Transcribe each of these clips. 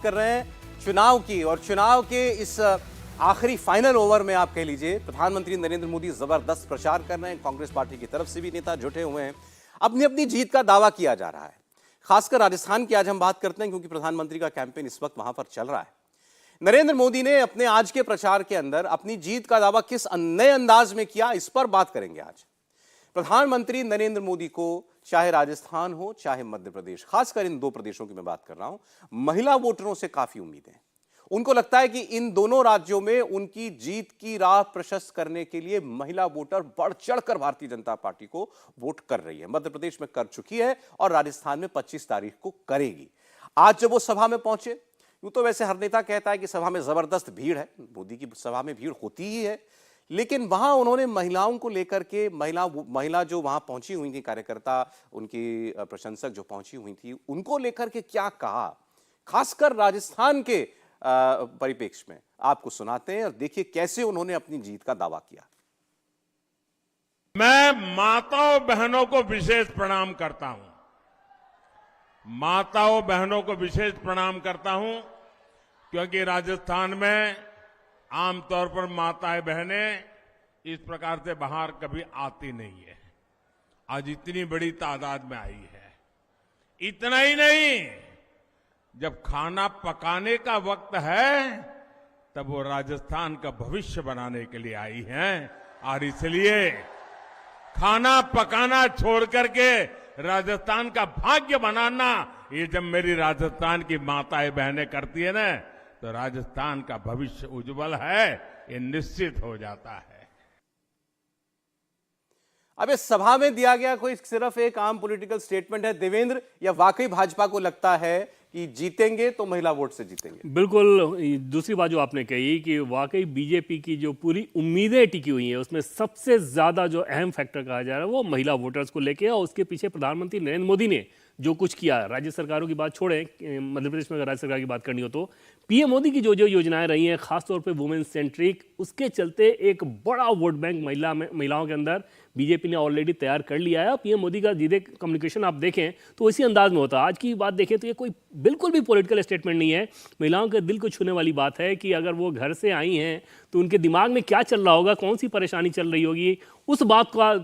कर रहे हैं चुनाव की, और चुनाव के इस आखिरी फाइनल ओवर में आप कह लीजिए प्रधानमंत्री नरेंद्र मोदी जबरदस्त प्रचार कर रहे हैं। कांग्रेस पार्टी की तरफ से भी नेता जुटे हुए हैं, अपनी अपनी जीत का दावा किया जा रहा है। खासकर राजस्थान की आज हम बात करते हैं क्योंकि प्रधानमंत्री का कैंपेन इस वक्त वहां पर चल रहा है। नरेंद्र मोदी ने अपने आज के प्रचार के अंदर अपनी जीत का दावा किस नए अंदाज में किया, इस पर बात करेंगे आज। प्रधानमंत्री नरेंद्र मोदी को चाहे राजस्थान हो चाहे मध्य प्रदेश, खासकर इन दो प्रदेशों की मैं बात कर रहा हूं, महिला वोटरों से काफी उम्मीदें हैं। उनको लगता है कि इन दोनों राज्यों में उनकी जीत की राह प्रशस्त करने के लिए महिला वोटर बढ़ चढ़कर भारतीय जनता पार्टी को वोट कर रही है। मध्य प्रदेश में कर चुकी है और राजस्थान में 25 तारीख को करेगी। आज जब वो सभा में पहुंचे, यूं तो वैसे हर नेता कहता है कि सभा में जबरदस्त भीड़ है, मोदी की सभा में भीड़ होती ही है, लेकिन वहां उन्होंने महिलाओं को लेकर के महिला जो वहां पहुंची हुई थी, कार्यकर्ता उनकी प्रशंसक जो पहुंची हुई थी, उनको लेकर के क्या कहा, खासकर राजस्थान के परिप्रेक्ष्य में आपको सुनाते हैं और देखिए कैसे उन्होंने अपनी जीत का दावा किया। मैं माताओं बहनों को विशेष प्रणाम करता हूं। माताओं बहनों को विशेष प्रणाम करता हूं क्योंकि राजस्थान में आमतौर पर माताएं बहनें इस प्रकार से बाहर कभी आती नहीं है। आज इतनी बड़ी तादाद में आई है। इतना ही नहीं, जब खाना पकाने का वक्त है तब वो राजस्थान का भविष्य बनाने के लिए आई हैं और इसलिए खाना पकाना छोड़ करके राजस्थान का भाग्य बनाना, ये जब मेरी राजस्थान की माताएं बहनें करती है ना, तो राजस्थान का भविष्य उज्जवल है, ये निश्चित हो जाता है। अब इस सभा में दिया गया कोई सिर्फ एक आम पॉलिटिकल स्टेटमेंट है देवेंद्र, या वाकई भाजपा को लगता है कि जीतेंगे तो महिला वोट से जीतेंगे? बिल्कुल, दूसरी बात जो आपने कही कि वाकई बीजेपी की जो पूरी उम्मीदें टिकी हुई हैं उसमें सबसे ज्यादा जो अहम फैक्टर कहा जा रहा है वो महिला वोटर्स को लेके, और उसके पीछे प्रधानमंत्री नरेंद्र मोदी ने जो कुछ किया। राज्य सरकारों की बात छोड़ें, मध्य प्रदेश में अगर राज्य सरकार की बात करनी हो तो पीएम मोदी की जो जो योजनाएं रही हैं, खासतौर पे वुमेन सेंट्रिक, उसके चलते एक बड़ा वोट बैंक महिलाओं के अंदर बीजेपी ने ऑलरेडी तैयार कर लिया है। पीएम मोदी का सीधे कम्युनिकेशन आप देखें तो इसी अंदाज में होता है। आज की बात देखें तो ये कोई बिल्कुल भी पॉलिटिकल स्टेटमेंट नहीं है, महिलाओं के दिल को छूने वाली बात है कि अगर वो घर से आई हैं तो उनके दिमाग में क्या चल रहा होगा, कौन सी परेशानी चल रही होगी, उस बात का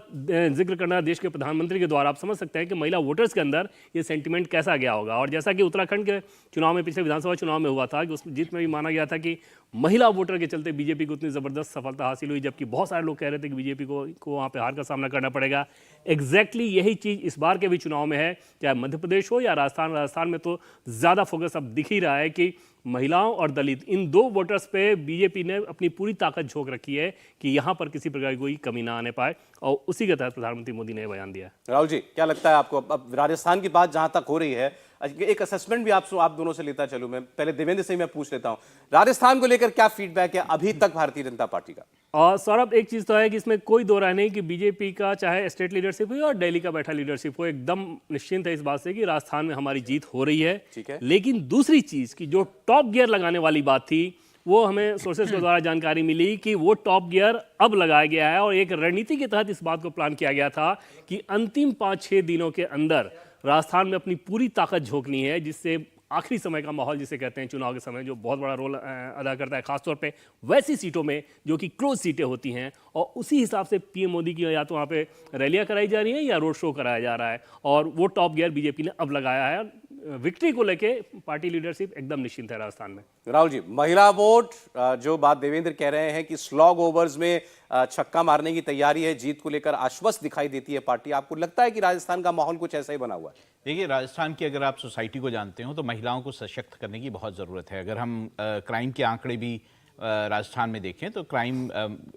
जिक्र करना देश के प्रधानमंत्री के द्वारा आप समझ सकते हैं कि महिला वोटर्स के अंदर ये सेंटिमेंट कैसा गया होगा। और जैसा कि उत्तराखंड के चुनाव में, पिछले विधानसभा चुनाव में हुआ था कि उस जीत में भी माना गया था कि महिला वोटर के चलते बीजेपी को इतनी जबरदस्त सफलता हासिल हुई, जबकि बहुत सारे लोग कह रहे थे कि बीजेपी को वहां पे हार का सामना करना पड़ेगा। एग्जैक्टली यही चीज इस बार के भी चुनाव में है, चाहे मध्य प्रदेश हो या राजस्थान में तो ज्यादा फोकस अब दिख ही रहा है कि महिलाओं और दलित, इन दो वोटर्स पे बीजेपी ने अपनी पूरी ताकत झोंक रखी है कि यहां पर किसी प्रकार की कोई कमी ना आने पाए, और उसी के तहत प्रधानमंत्री मोदी ने बयान दिया। राहुल जी, क्या लगता है आपको? अब राजस्थान की बात जहां तक हो रही है, एक असेसमेंट भी आप दोनों से लेता चलूं। मैं पहले देवेंद्र से ही मैं पूछ लेता हूं, राजस्थान को लेकर क्या फीडबैक है अभी तक भारतीय जनता पार्टी का? और सौरभ, एक चीज तो है कि इसमें कोई दो राय नहीं कि बीजेपी का चाहे स्टेट लीडरशिप हो और दिल्ली का बैठा लीडरशिप हो, एकदम निश्चिंत है इस बात से कि राजस्थान में हमारी जीत हो रही है। ठीक है। लेकिन दूसरी चीज की जो टॉप गियर लगाने वाली बात थी, वो हमें सोर्सेस के द्वारा जानकारी मिली कि वो टॉप गियर अब लगाया गया है, और एक रणनीति के तहत इस बात को प्लान किया गया था कि अंतिम 5-6 दिनों के अंदर राजस्थान में अपनी पूरी ताकत झोंकनी है, जिससे आखिरी समय का माहौल जिसे कहते हैं चुनाव के समय, जो बहुत बड़ा रोल अदा करता है खासतौर पे वैसी सीटों में जो कि क्लोज सीटें होती हैं, और उसी हिसाब से पीएम मोदी की या तो वहाँ पे रैलियां कराई जा रही हैं या रोड शो कराया जा रहा है, और वो टॉप गियर बीजेपी ने अब लगाया है। विक्ट्री को लेके पार्टी लीडरशिप एकदम निश्चिंत है राजस्थान में। राहुल जी, महिला वोट, जो बात देवेंद्र कह रहे हैं कि स्लॉग ओवर्स में छक्का मारने की तैयारी है, जीत को लेकर आश्वस्त दिखाई देती है पार्टी, आपको लगता है कि राजस्थान का माहौल कुछ ऐसा ही बना हुआ है? देखिए, राजस्थान की अगर आप सोसाइटी को जानते हो तो महिलाओं को सशक्त करने की बहुत ज़रूरत है। अगर हम क्राइम के आंकड़े भी राजस्थान में देखें तो क्राइम,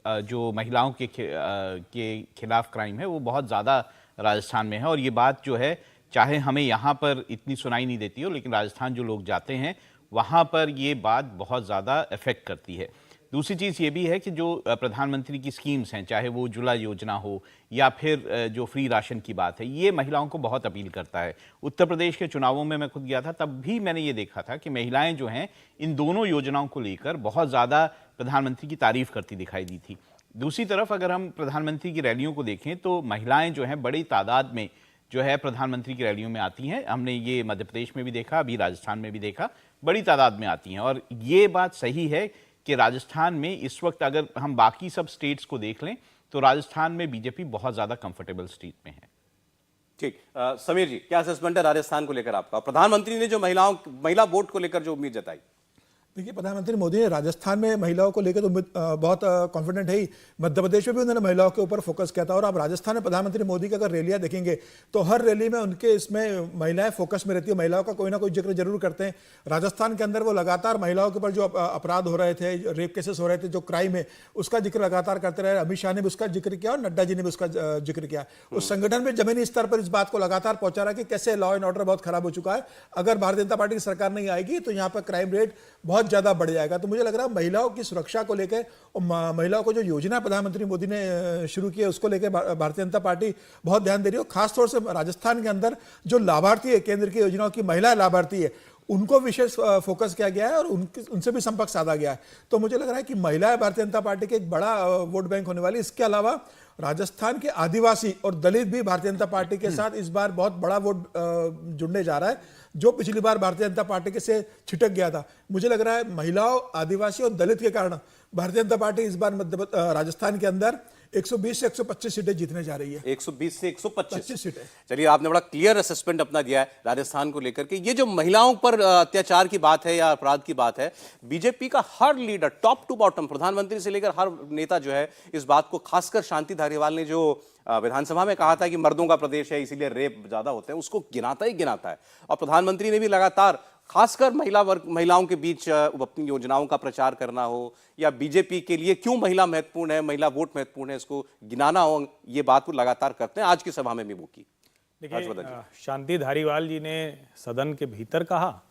जो महिलाओं के खिलाफ क्राइम है वो बहुत ज़्यादा राजस्थान में है, और ये बात जो है, चाहे हमें यहाँ पर इतनी सुनाई नहीं देती हो, लेकिन राजस्थान जो लोग जाते हैं वहाँ पर ये बात बहुत ज़्यादा इफेक्ट करती है। दूसरी चीज़ ये भी है कि जो प्रधानमंत्री की स्कीम्स हैं, चाहे वो उज्ज्वला योजना हो या फिर जो फ्री राशन की बात है, ये महिलाओं को बहुत अपील करता है। उत्तर प्रदेश के चुनावों में मैं खुद गया था, तब भी मैंने ये देखा था कि महिलाएं जो हैं इन दोनों योजनाओं को लेकर बहुत ज़्यादा प्रधानमंत्री की तारीफ करती दिखाई दी थी। दूसरी तरफ अगर हम प्रधानमंत्री की रैलियों को देखें तो महिलाएं जो हैं बड़ी तादाद में जो है प्रधानमंत्री की रैलियों में आती हैं। हमने ये मध्य प्रदेश में भी देखा, अभी राजस्थान में भी देखा, बड़ी तादाद में आती हैं। और ये बात सही है कि राजस्थान में इस वक्त अगर हम बाकी सब स्टेट्स को देख लें तो राजस्थान में बीजेपी बहुत ज्यादा कंफर्टेबल स्टेट में है। ठीक, समीर जी, क्या असेसमेंट है राजस्थान को लेकर आपका? प्रधानमंत्री ने जो महिला वोट को लेकर जो उम्मीद जताई। देखिए, प्रधानमंत्री मोदी ने राजस्थान में महिलाओं को लेकर तो बहुत कॉन्फिडेंट है ही। मध्य प्रदेश में भी उन्होंने महिलाओं के ऊपर फोकस किया था। और आप राजस्थान में प्रधानमंत्री मोदी की अगर रैलियां देखेंगे तो हर रैली में उनके इसमें महिलाएं फोकस में रहती है। महिलाओं का कोई ना कोई जिक्र जरूर करते हैं। राजस्थान के अंदर वो लगातार महिलाओं के ऊपर जो अपराध हो रहे थे, रेप केसेस हो रहे थे, जो क्राइम है, उसका जिक्र लगातार करते रहे। अमित शाह ने भी उसका जिक्र किया और नड्डा जी ने भी उसका जिक्र किया। उस संगठन में जमीनी स्तर पर इस बात को लगातार पहुंचा रहा है कि कैसे लॉ एंड ऑर्डर बहुत खराब हो चुका है। अगर भारतीय जनता पार्टी की सरकार नहीं आएगी तो यहाँ पर क्राइम रेट बहुत ज्यादा बढ़ जाएगा। तो मुझे लग रहा है महिलाओं की सुरक्षा को लेकर और महिलाओं को जो योजना प्रधानमंत्री मोदी ने शुरू की है उसको लेकर भारतीय जनता पार्टी बहुत ध्यान दे रही है। खासतौर से राजस्थान के अंदर जो लाभार्थी है, केंद्र की योजनाओं की महिला लाभार्थी है, उनको विशेष फोकस किया गया है और उनसे भी संपर्क साधा गया है। तो मुझे लग रहा है कि महिलाएं भारतीय जनता पार्टी के एक बड़ा वोट बैंक होने वाली। इसके अलावा राजस्थान के आदिवासी और दलित भी भारतीय जनता पार्टी के साथ इस बार बहुत बड़ा वोट जुड़ने जा रहा है, जो पिछली बार भारतीय जनता पार्टी के से छिटक गया था। मुझे लग रहा है महिलाओं, आदिवासी और दलित के कारण भारतीय जनता पार्टी इस बार राजस्थान के अंदर 120 से 125 सीटें जीतने जा रही है। 120 से 125 सीटें। चलिए, आपने बड़ा क्लियर असेसमेंट अपना दिया है राजस्थान को लेकर के। ये जो महिलाओं पर अत्याचार की बात है या अपराध की बात है, बीजेपी का हर लीडर टॉप टू बॉटम, प्रधानमंत्री से लेकर हर नेता जो है इस बात को, खासकर शांति धारीवाल ने जो विधानसभा में कहा था कि मर्दों का प्रदेश है इसीलिए रेप ज्यादा होते हैं, उसको गिनाता ही गिनाता है। और प्रधानमंत्री ने भी लगातार, खासकर महिलाओं के बीच अपनी योजनाओं का प्रचार करना हो या बीजेपी के लिए क्यों महिला महत्वपूर्ण है, महिला वोट महत्वपूर्ण है, इसको गिनाना हो, ये बात वो लगातार करते हैं। आज की सभा में भी वो की। देखिए, शांति धारीवाल जी ने सदन के भीतर कहा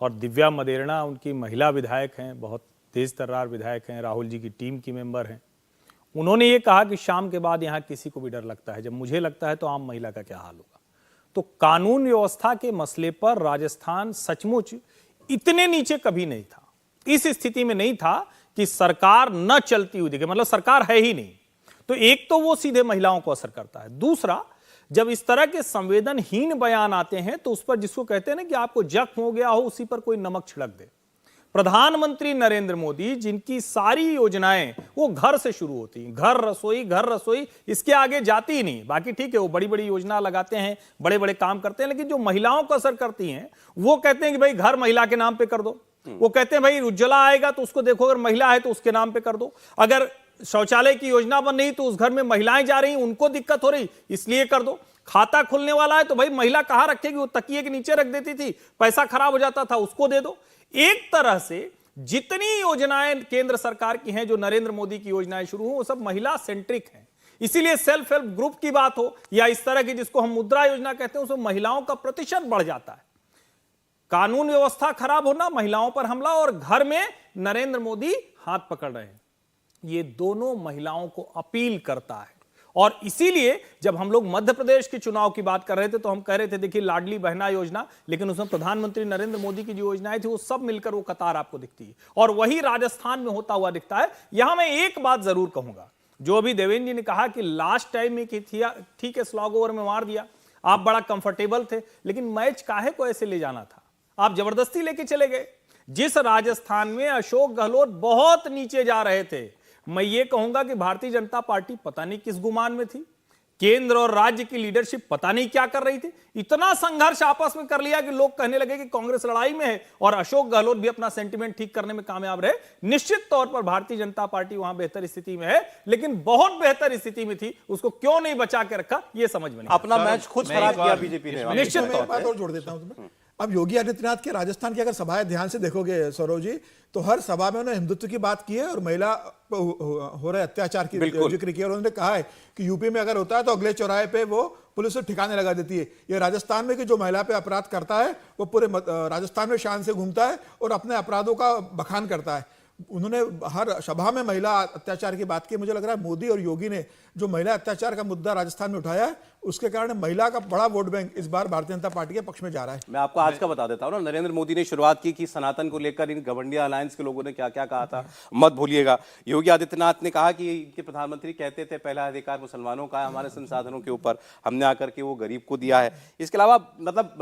और दिव्या मदेरणा उनकी महिला विधायक हैं, बहुत तेज तर्रार विधायक हैं, राहुल जी की टीम की मेंबर हैं। उन्होंने ये कहा कि शाम के बाद यहाँ किसी को भी डर लगता है, जब मुझे लगता है तो आम महिला का क्या हाल होगा। तो कानून व्यवस्था के मसले पर राजस्थान सचमुच इतने नीचे कभी नहीं था। इस स्थिति में नहीं था कि सरकार न चलती हुई दिखे, मतलब सरकार है ही नहीं। तो एक तो वो सीधे महिलाओं को असर करता है। दूसरा, जब इस तरह के संवेदनहीन बयान आते हैं तो उस पर, जिसको कहते हैं ना कि आपको जख्म हो गया हो, उसी पर कोई नमक छिड़क दे। प्रधानमंत्री नरेंद्र मोदी, जिनकी सारी योजनाएं वो घर से शुरू होती हैं, घर रसोई, इसके आगे जाती ही नहीं। बाकी ठीक है, वो बड़ी बड़ी योजना लगाते हैं, बड़े बड़े काम करते हैं, लेकिन जो महिलाओं को असर करती हैं वो कहते हैं कि भाई घर महिला के नाम पे कर दो। वो कहते हैं भाई उज्ज्वला आएगा तो उसको देखो, अगर महिला है तो उसके नाम पे कर दो। अगर शौचालय की योजना बन रही तो उस घर में महिलाएं जा रही, उनको दिक्कत हो रही, इसलिए कर दो। खाता खुलने वाला है तो भाई महिला कहां रखेगी, वो तकिए के नीचे रख देती थी, पैसा खराब हो जाता था, उसको दे दो। एक तरह से जितनी योजनाएं केंद्र सरकार की हैं, जो नरेंद्र मोदी की योजनाएं शुरू हुई, वो सब महिला सेंट्रिक हैं। इसीलिए सेल्फ हेल्प ग्रुप की बात हो या इस तरह की जिसको हम मुद्रा योजना कहते हैं, उसमें महिलाओं का प्रतिशत बढ़ जाता है। कानून व्यवस्था खराब होना, महिलाओं पर हमला, और घर में नरेंद्र मोदी हाथ पकड़ रहे हैं, ये दोनों महिलाओं को अपील करता है। और इसीलिए जब हम लोग मध्य प्रदेश के चुनाव की बात कर रहे थे तो हम कह रहे थे देखिए लाडली बहना योजना, लेकिन उसमें प्रधानमंत्री नरेंद्र मोदी की जो योजनाएं थी वो सब मिलकर वो कतार आपको दिखती है, और वही राजस्थान में होता हुआ दिखता है। यहां मैं एक बात जरूर कहूंगा, जो अभी देवेंद्र जी ने कहा कि लास्ट टाइम में ठीक है स्लॉग ओवर में मार दिया, आप बड़ा कंफर्टेबल थे, लेकिन मैच काहे को ऐसे ले जाना था, आप जबरदस्ती लेके चले गए। जिस राजस्थान में अशोक गहलोत बहुत नीचे जा रहे थे, मैं ये कहूंगा कि भारतीय जनता पार्टी पता नहीं किस गुमान में थी, केंद्र और राज्य की लीडरशिप पता नहीं क्या कर रही थी। इतना संघर्ष आपस में कर लिया कि लोग कहने लगे कि कांग्रेस लड़ाई में है, और अशोक गहलोत भी अपना सेंटिमेंट ठीक करने में कामयाब रहे। निश्चित तौर पर भारतीय जनता पार्टी वहां बेहतर स्थिति में है, लेकिन बहुत बेहतर स्थिति में थी, उसको क्यों नहीं बचा के रखा, यह समझ में नहीं। अपना मैच खुद खराब किया बीजेपी ने। निश्चित तौर पर जोड़ देता हूं तुम्हें। अब योगी आदित्यनाथ के राजस्थान की अगर सभाएं ध्यान से देखोगे सौरव जी, तो हर सभा में उन्होंने हिंदुत्व की बात की है और महिला हो रहे अत्याचार की जिक्र किया, और उन्होंने कहा है कि यूपी में अगर होता है तो अगले चौराहे पे वो पुलिस से ठिकाने लगा देती है। ये राजस्थान में कि जो महिला पे अपराध करता है वो पूरे राजस्थान में शान से घूमता है और अपने अपराधों का बखान करता है। उन्होंने हर सभा में महिला अत्याचार की बात की। मुझे लग रहा है मोदी और योगी ने जो महिला अत्याचार का मुद्दा राजस्थान में उठाया है उसके कारण महिला का बड़ा वोट बैंक इस बार भारतीय जनता पार्टी के पक्ष में जा रहा है। मैं आपको आज का बता देता हूं ना, नरेंद्र मोदी ने शुरुआत की कि सनातन को लेकर इन गवंडिया अलायंस के लोगों ने क्या क्या कहा था, मत भूलिएगा। योगी आदित्यनाथ ने कहा कि इनके प्रधानमंत्री कहते थे पहला अधिकार मुसलमानों का है हमारे संसाधनों के ऊपर, हमने आकर के वो गरीब को दिया है। इसके अलावा मतलब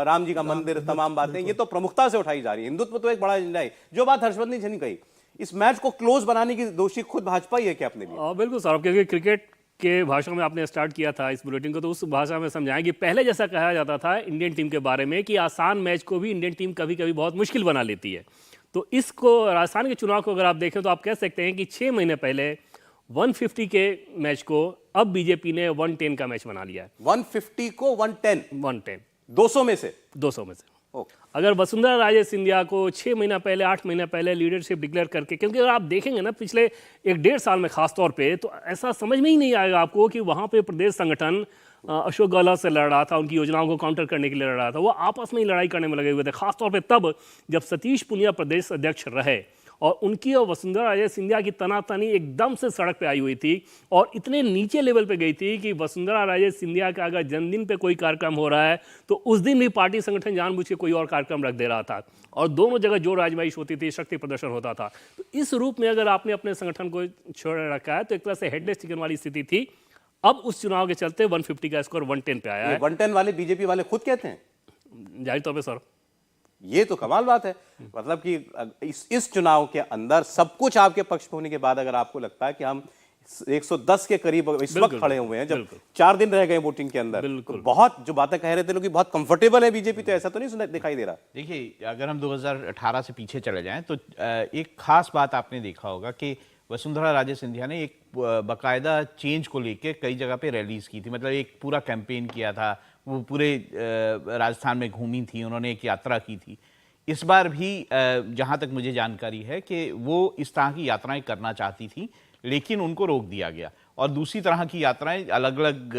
राम जी का मंदिर, तमाम बातें ये तो प्रमुखता से उठाई जा रही है। हिंदुत्व तो एक बड़ा एजेंडा है। जो बात हर्षवर्धन जी ने कही, इस मैच को क्लोज बनाने की दोषी खुद भाजपा ही है क्या अपने लिए? बिल्कुल सौरभ, क्योंकि क्रिकेट के भाषा में आपने स्टार्ट किया था इस बुलेटिन को, तो उस भाषा में समझाएं कि पहले जैसा कहा जाता था इंडियन टीम के बारे में कि आसान मैच को भी इंडियन टीम कभी कभी बहुत मुश्किल बना लेती है। तो इसको राजस्थान के चुनाव को अगर आप देखें तो आप कह सकते हैं कि 6 महीने पहले 150 के मैच को अब बीजेपी ने 110 का मैच बना लिया है। 150 को 110, 110 200 में से। ओके। अगर वसुंधरा राजे सिंधिया को 6 महीना पहले, 8 महीना पहले लीडरशिप डिक्लेयर करके, क्योंकि अगर आप देखेंगे ना पिछले 1-1.5 साल में खास तौर पे, तो ऐसा समझ में ही नहीं आएगा आपको कि वहां पे प्रदेश संगठन अशोक गहलोत से लड़ रहा था, उनकी योजनाओं को काउंटर करने के लिए लड़ रहा था। वो आपस में ही लड़ाई करने में लगे हुए थे, खासतौर पर तब जब सतीश पुनिया प्रदेश अध्यक्ष रहे और उनकी और वसुंधरा राजे सिंधिया की तनातनी एकदम से सड़क पे आई हुई थी और इतने नीचे लेवल पे गई थी कि वसुंधरा राजे सिंधिया का अगर जन्मदिन पे कोई कार्यक्रम हो रहा है तो उस दिन भी पार्टी संगठन जानबूझ के कोई और कार्यक्रम रख दे रहा था और दोनों जगह जोर आजमाइश होती थी, शक्ति प्रदर्शन होता था। तो इस रूप में अगर आपने अपने संगठन को छोड़ रखा है तो एक तरह से हेडलेस चिकन वाली स्थिति थी। अब उस चुनाव के चलते 150 का स्कोर 110 पे आया है। 110 वाले बीजेपी वाले खुद कहते हैं, जाहिर तौर पर सर ये तो कमाल बात है। मतलब कि इस चुनाव के अंदर सब कुछ आपके पक्ष में होने के बाद अगर आपको लगता है कि हम 110 के करीब इस वक्त खड़े हुए हैं, जब 4 दिन रह गए वोटिंग के अंदर, तो बहुत जो बातें कह रहे थे लोग कि बहुत कंफर्टेबल है बीजेपी, तो ऐसा तो नहीं दिखाई दे रहा। देखिए, अगर हम 2018 से पीछे चले जाएं तो एक खास बात आपने देखा होगा कि वसुंधरा राजे सिंधिया ने एक बाकायदा चेंज को लेकर कई जगह पे रैलीज की थी, मतलब एक पूरा कैंपेन किया था, वो पूरे राजस्थान में घूमी थी, उन्होंने एक यात्रा की थी। इस बार भी जहाँ तक मुझे जानकारी है कि वो इस तरह की यात्राएं करना चाहती थी, लेकिन उनको रोक दिया गया और दूसरी तरह की यात्राएं अलग अलग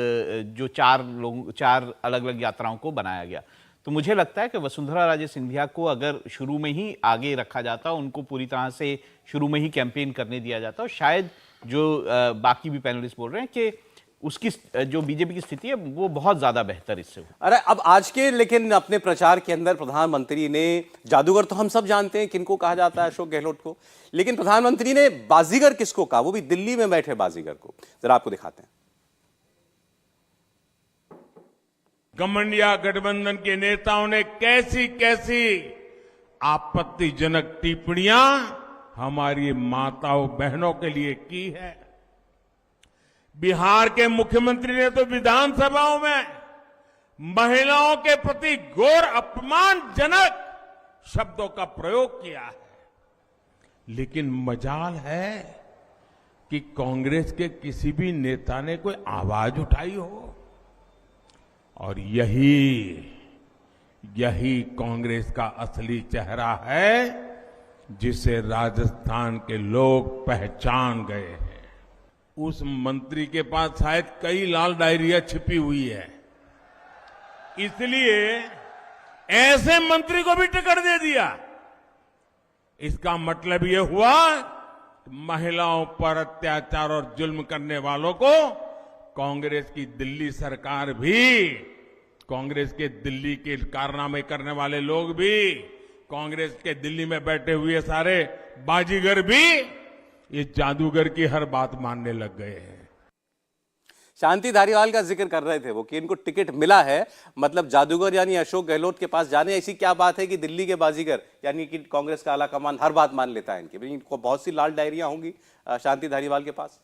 जो 4 अलग अलग यात्राओं को बनाया गया। तो मुझे लगता है कि वसुंधरा राजे सिंधिया को अगर शुरू में ही आगे रखा जाता, उनको पूरी तरह से शुरू में ही कैंपेन करने दिया जाता, और शायद जो बाकी भी पैनलिस्ट बोल रहे हैं कि उसकी जो बीजेपी की स्थिति है वो बहुत ज्यादा बेहतर इससे हो। अरे अब आज के लेकिन अपने प्रचार के अंदर प्रधानमंत्री ने, जादूगर तो हम सब जानते हैं किनको कहा जाता है, अशोक गहलोत को, लेकिन प्रधानमंत्री ने बाजीगर किसको कहा, वो भी दिल्ली में बैठे बाजीगर को। जरा आपको दिखाते हैं। गठबंधन गठबंधन के नेताओं ने कैसी कैसी आपत्तिजनक टिप्पणियां हमारी माताओं बहनों के लिए की है। बिहार के मुख्यमंत्री ने तो विधानसभाओं में महिलाओं के प्रति घोर अपमानजनक शब्दों का प्रयोग किया है, लेकिन मजाल है कि कांग्रेस के किसी भी नेता ने कोई आवाज उठाई हो। और यही कांग्रेस का असली चेहरा है जिसे राजस्थान के लोग पहचान गए हैं। उस मंत्री के पास शायद कई लाल डायरिया छिपी हुई है, इसलिए ऐसे मंत्री को भी टिकट दे दिया। इसका मतलब यह हुआ कि महिलाओं पर अत्याचार और जुल्म करने वालों को कांग्रेस की दिल्ली सरकार भी, कांग्रेस के दिल्ली के कारनामे करने वाले लोग भी, कांग्रेस के दिल्ली में बैठे हुए सारे बाजीगर भी ये जादूगर की हर बात मानने लग गए हैं। शांति धारीवाल का जिक्र कर रहे थे वो कि इनको टिकट मिला है, मतलब जादूगर यानी अशोक गहलोत के पास जाने। ऐसी क्या बात है कि दिल्ली के बाजीगर यानी कि कांग्रेस का आला कमान हर बात मान लेता है इनकी? इनको बहुत सी लाल डायरियां होंगी शांति धारीवाल के पास।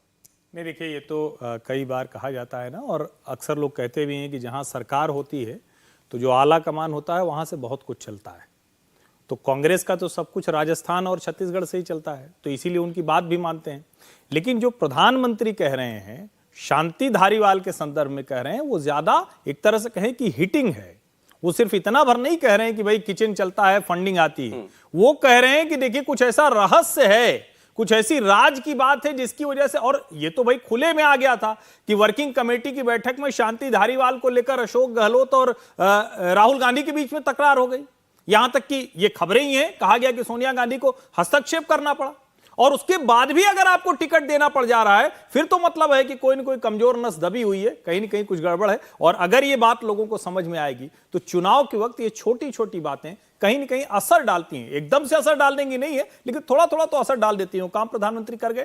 नहीं, देखिए, ये तो कई बार कहा जाता है ना, और अक्सर लोग कहते भी हैं कि जहां सरकार होती है तो जो आला कमान होता है वहां से बहुत कुछ चलता है। तो कांग्रेस का तो सब कुछ राजस्थान और छत्तीसगढ़ से ही चलता है, तो इसीलिए उनकी बात भी मानते हैं। लेकिन जो प्रधानमंत्री कह रहे हैं, शांति धारीवाल के संदर्भ में कह रहे हैं, वो ज्यादा एक तरह से कहें कि हिटिंग है। वो सिर्फ इतना भर नहीं कह रहे हैं कि भाई किचन चलता है, फंडिंग आती है। वो कह रहे हैं कि देखिए कुछ ऐसा रहस्य है, कुछ ऐसी राज की बात है जिसकी वजह से, और ये तो भाई खुले में आ गया था कि वर्किंग कमेटी की बैठक में शांति धारीवाल को लेकर अशोक गहलोत और राहुल गांधी के बीच में तकरार हो गई। यहां तक कि ये खबरें ही हैं, कहा गया कि सोनिया गांधी को हस्तक्षेप करना पड़ा। और उसके बाद भी अगर आपको टिकट देना पड़ जा रहा है, फिर तो मतलब है कि कोई ना कोई कमजोर नस दबी हुई है, कहीं ना कहीं कुछ गड़बड़ है। और अगर ये बात लोगों को समझ में आएगी तो चुनाव के वक्त ये छोटी छोटी बातें कहीं ना कहीं असर डालती हैं। एकदम से असर डाल देंगी नहीं है, लेकिन थोड़ा थोड़ा तो असर डाल देती हैं। काम प्रधानमंत्री कर गए।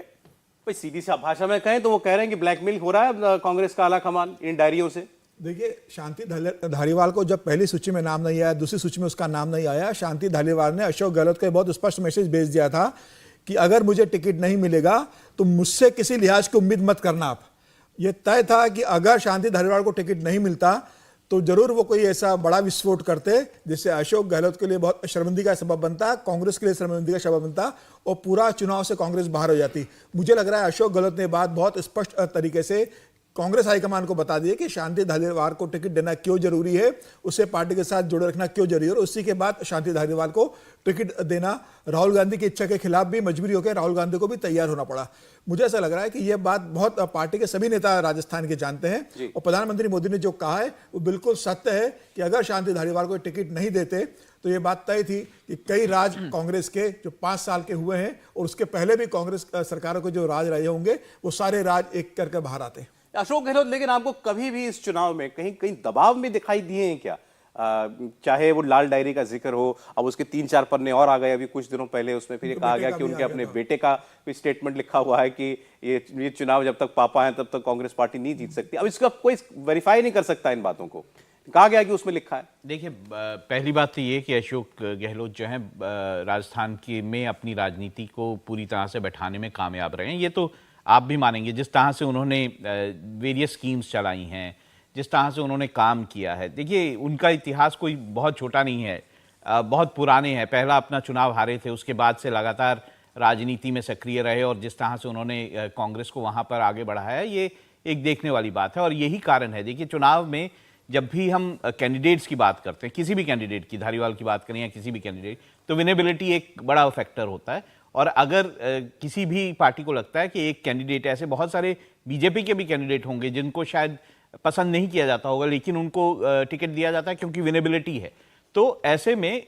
भाई सीधी सी भाषा में कहें तो वो कह रहे हैं कि ब्लैकमेल हो रहा है कांग्रेस का आला कमान इन डायरियों से। देखिए, शांति धारीवाल को जब पहली सूची में नाम नहीं आया, दूसरी सूची में उसका नाम नहीं आया, शांति धारीवाल ने अशोक गहलोत को बहुत स्पष्ट मैसेज भेज दिया था कि अगर मुझे टिकट नहीं मिलेगा तो मुझसे किसी लिहाज की उम्मीद मत करना आप। ये तय था कि अगर शांति धारीवाल को टिकट नहीं मिलता तो जरूर वो कोई ऐसा बड़ा विस्फोट करते जिससे अशोक गहलोत के लिए बहुत शर्मिंदगी का सबब बनता, कांग्रेस के लिए शर्मिंदगी का सबब बनता और पूरा चुनाव से कांग्रेस बाहर हो जाती। मुझे लग रहा है अशोक गहलोत ने बात बहुत स्पष्ट तरीके से कांग्रेस हाईकमान को बता दिया कि शांति धारीवाल को टिकट देना क्यों जरूरी है, उसे पार्टी के साथ जोड़े रखना क्यों जरूरी है। और उसी के बाद शांति धारीवाल को टिकट देना राहुल गांधी की इच्छा के खिलाफ भी मजबूरी होकर राहुल गांधी को भी तैयार होना पड़ा। मुझे ऐसा लग रहा है कि यह बात बहुत पार्टी के सभी नेता राजस्थान के जानते हैं और प्रधानमंत्री मोदी ने जो कहा है वो बिल्कुल सत्य है कि अगर शांति धारीवाल को टिकट नहीं देते तो ये बात तय थी कि कई राज कांग्रेस के जो 5 साल के हुए हैं और उसके पहले भी कांग्रेस सरकारों के जो राज रहे होंगे वो सारे राज एक करके बाहर आते। अशोक गहलोत लेकिन आपको कभी भी इस चुनाव में कहीं कहीं दबाव में दिखाई दिए हैं क्या? चाहे वो लाल डायरी का जिक्र हो, अब उसके 3-4 पन्ने और आ गए अभी कुछ दिनों पहले, उसमें फिर ये कहा गया कि उनके अपने बेटे का भी स्टेटमेंट लिखा हुआ है कि ये चुनाव जब तक पापा हैं तब तक कांग्रेस पार्टी नहीं जीत सकती। अब इसका कोई वेरीफाई नहीं कर सकता इन बातों को, कहा गया कि उसमें लिखा है। देखिए, पहली बात तो ये कि अशोक गहलोत जो है राजस्थान की में अपनी राजनीति को पूरी तरह से बैठाने में कामयाब रहे हैं, ये तो आप भी मानेंगे। जिस तरह से उन्होंने वेरियस स्कीम्स चलाई हैं, जिस तरह से उन्होंने काम किया है, देखिए उनका इतिहास कोई बहुत छोटा नहीं है, बहुत पुराने हैं। पहला अपना चुनाव हारे थे, उसके बाद से लगातार राजनीति में सक्रिय रहे और जिस तरह से उन्होंने कांग्रेस को वहाँ पर आगे बढ़ाया, ये एक देखने वाली बात है। और यही कारण है, देखिए चुनाव में जब भी हम कैंडिडेट्स की बात करते हैं, किसी भी कैंडिडेट की, धारीवाल की बात करें या किसी भी कैंडिडेट, तो विनेबिलिटी एक बड़ा फैक्टर होता है। और अगर किसी भी पार्टी को लगता है कि एक कैंडिडेट, ऐसे बहुत सारे बीजेपी के भी कैंडिडेट होंगे जिनको शायद पसंद नहीं किया जाता होगा लेकिन उनको टिकट दिया जाता है क्योंकि विनेबिलिटी है, तो ऐसे में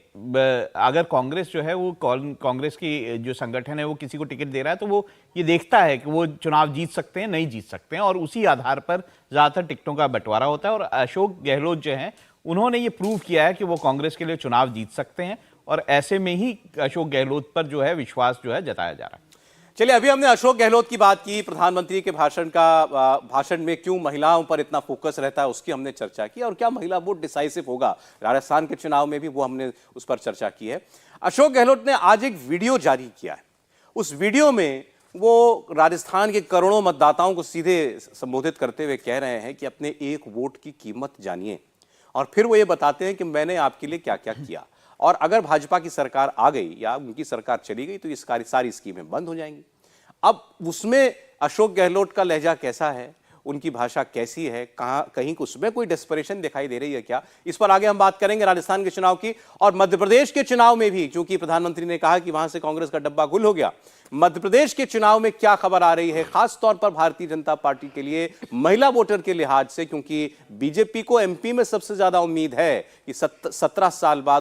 अगर कांग्रेस जो है वो कांग्रेस की जो संगठन है वो किसी को टिकट दे रहा है तो वो ये देखता है कि वो चुनाव जीत सकते हैं नहीं जीत सकते हैं और उसी आधार पर ज़्यादातर टिकटों का बंटवारा होता है। और अशोक गहलोत जो हैं उन्होंने ये प्रूव किया है कि वो कांग्रेस के लिए चुनाव जीत सकते हैं और ऐसे में ही अशोक गहलोत पर जो है विश्वास जो है जताया जा रहा है। चलिए, अभी हमने अशोक गहलोत की बात की, प्रधानमंत्री के भाषण में क्यों महिलाओं पर इतना फोकस रहता है उसकी हमने चर्चा की और क्या महिला वोट डिसाइसिव होगा राजस्थान के चुनाव में भी, वो हमने उस पर चर्चा की है। अशोक गहलोत ने आज एक वीडियो जारी किया है। उस वीडियो में वो राजस्थान के करोड़ों मतदाताओं को सीधे संबोधित करते हुए कह रहे हैं कि अपने एक वोट की कीमत जानिए और फिर वो ये बताते हैं कि मैंने आपके लिए क्या क्या किया और अगर भाजपा की सरकार आ गई या उनकी सरकार चली गई तो ये सारी स्कीमें बंद हो जाएंगी। अब उसमें अशोक गहलोत का लहजा कैसा है, उनकी भाषा कैसी है, कहीं उसमें कोई डेस्परेशन दिखाई दे रही है क्या, इस पर आगे हम बात करेंगे राजस्थान के चुनाव की। और मध्य प्रदेश के चुनाव में भी, क्योंकि प्रधानमंत्री ने कहा कि वहां से कांग्रेस का डब्बा गुल हो गया, मध्य प्रदेश के चुनाव में क्या खबर आ रही है, खासतौर पर भारतीय जनता पार्टी के लिए महिला वोटर के लिहाज से, क्योंकि बीजेपी को एमपी में सबसे ज्यादा उम्मीद है कि 17 साल बाद